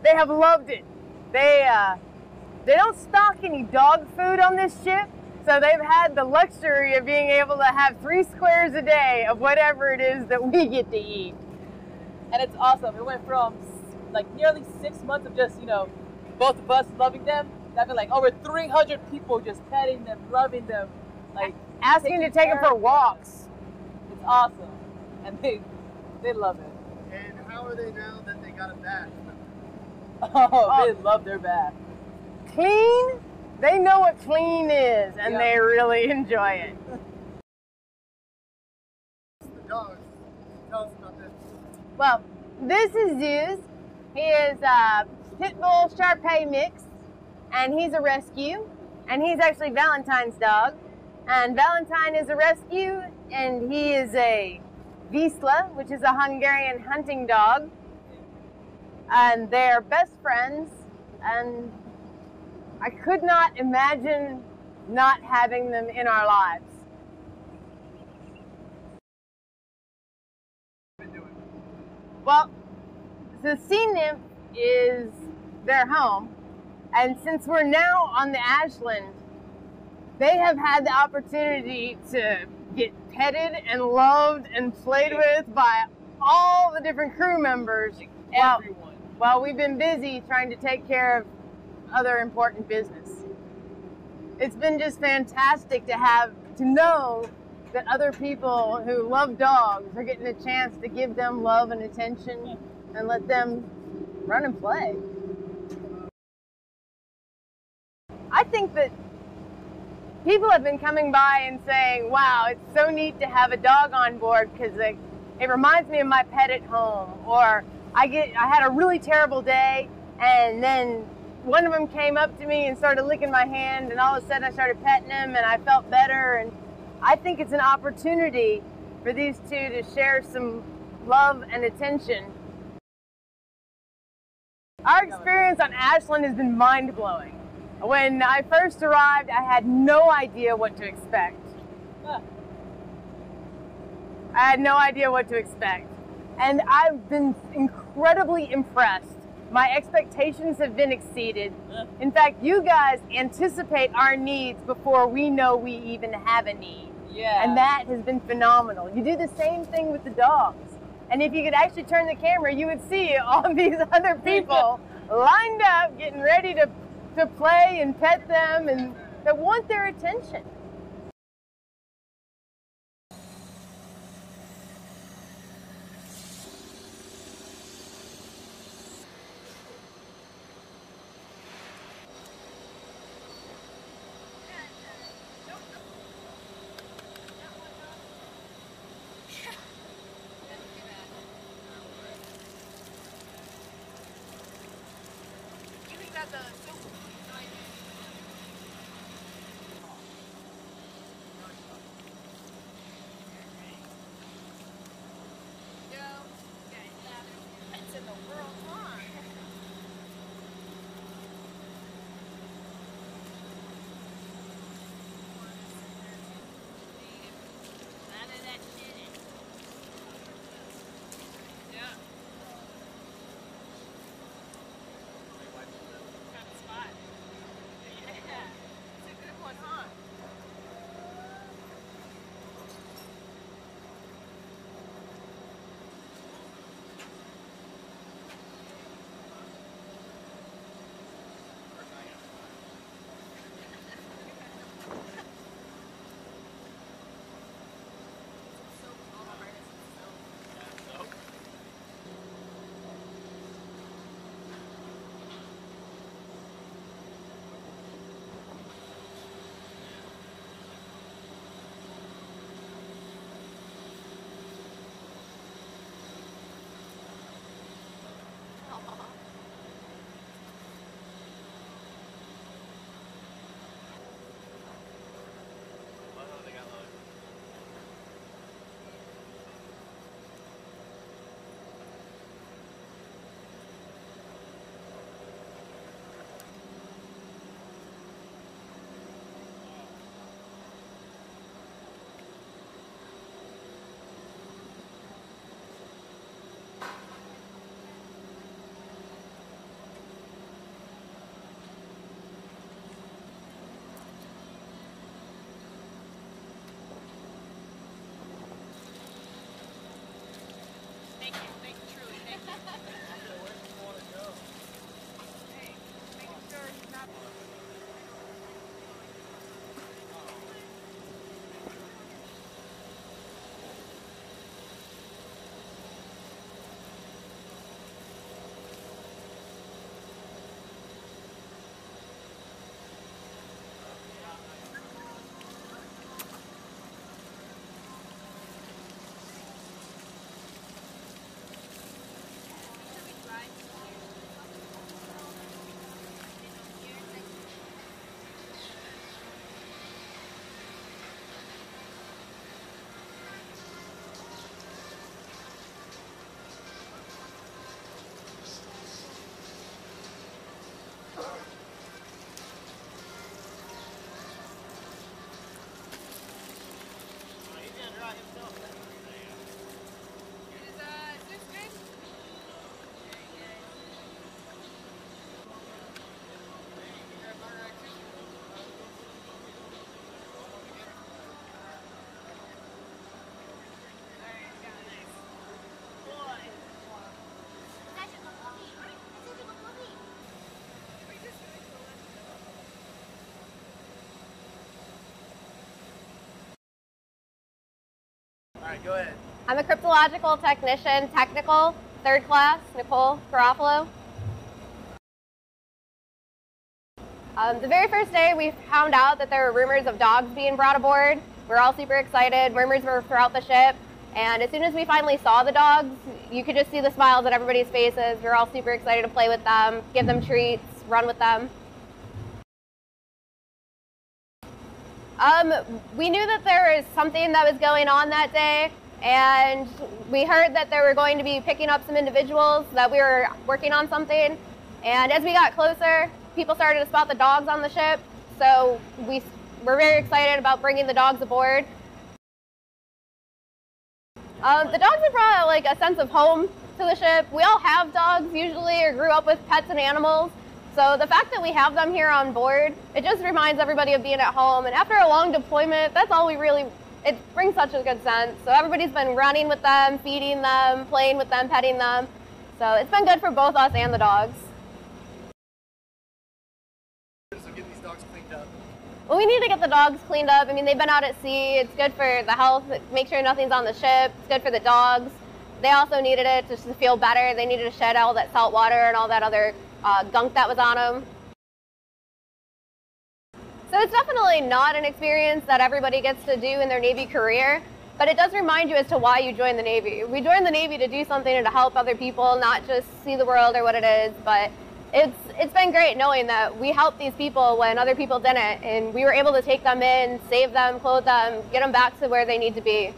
they have loved it. They don't stock any dog food on this ship, so they've had the luxury of being able to have 3 squares a day of whatever it is that we get to eat. And it's awesome. It went from like nearly 6 months of just, both of us loving them. I've been like over 300 people just petting them, loving them, like asking to take them for walks. It's awesome, and they love it. And how are they now that they got a bath? Oh, they love their bath. Clean? They know what clean is, and they really enjoy it. The dogs. Tell us about this. Well, this is Zeus. He is a Pit Bull Shar-Pei mix, and he's a rescue, and he's actually Valentine's dog. And Valentine is a rescue, and he is a Wisla, which is a Hungarian hunting dog. And they're best friends, and I could not imagine not having them in our lives. Well, the sea nymph is their home, and since we're now on the Ashland, they have had the opportunity to get petted and loved and played with by all the different crew members. While we've been busy trying to take care of other important business. It's been just fantastic to know that other people who love dogs are getting a chance to give them love and attention and let them run and play. I think that people have been coming by and saying, wow, it's so neat to have a dog on board because it reminds me of my pet at home, or I had a really terrible day and then one of them came up to me and started licking my hand, and all of a sudden I started petting him and I felt better. And I think it's an opportunity for these two to share some love and attention. Our experience on Ashland has been mind-blowing. When I first arrived, I had no idea what to expect. And I've been incredibly impressed. My expectations have been exceeded. In fact, you guys anticipate our needs before we know we even have a need. Yeah. And that has been phenomenal. You do the same thing with the dogs. And if you could actually turn the camera, you would see all these other people lined up, getting ready to play and pet them, and that want their attention. right, go ahead. I'm a cryptological technician, technical, 3rd class, Nicole Garofalo. The very first day we found out that there were rumors of dogs being brought aboard. We were all super excited. Rumors were throughout the ship. And as soon as we finally saw the dogs, you could just see the smiles on everybody's faces. We were all super excited to play with them, give them treats, run with them. We knew that there was something that was going on that day, and we heard that they were going to be picking up some individuals, that we were working on something. And as we got closer, people started to spot the dogs on the ship, so we were very excited about bringing the dogs aboard. The dogs have brought like a sense of home to the ship. We all have dogs usually, or grew up with pets and animals. So the fact that we have them here on board, it just reminds everybody of being at home. And after a long deployment, that's all we really, it brings such a good sense. So everybody's been running with them, feeding them, playing with them, petting them. So it's been good for both us and the dogs. So get these dogs cleaned up. Well, we need to get the dogs cleaned up. I mean, they've been out at sea. It's good for the health, make sure nothing's on the ship. It's good for the dogs. They also needed it just to feel better. They needed to shed all that salt water and all that other gunk that was on them. So it's definitely not an experience that everybody gets to do in their Navy career, but it does remind you as to why you joined the Navy. We joined the Navy to do something and to help other people, not just see the world or what it is, but it's been great knowing that we helped these people when other people didn't, and we were able to take them in, save them, clothe them, get them back to where they need to be.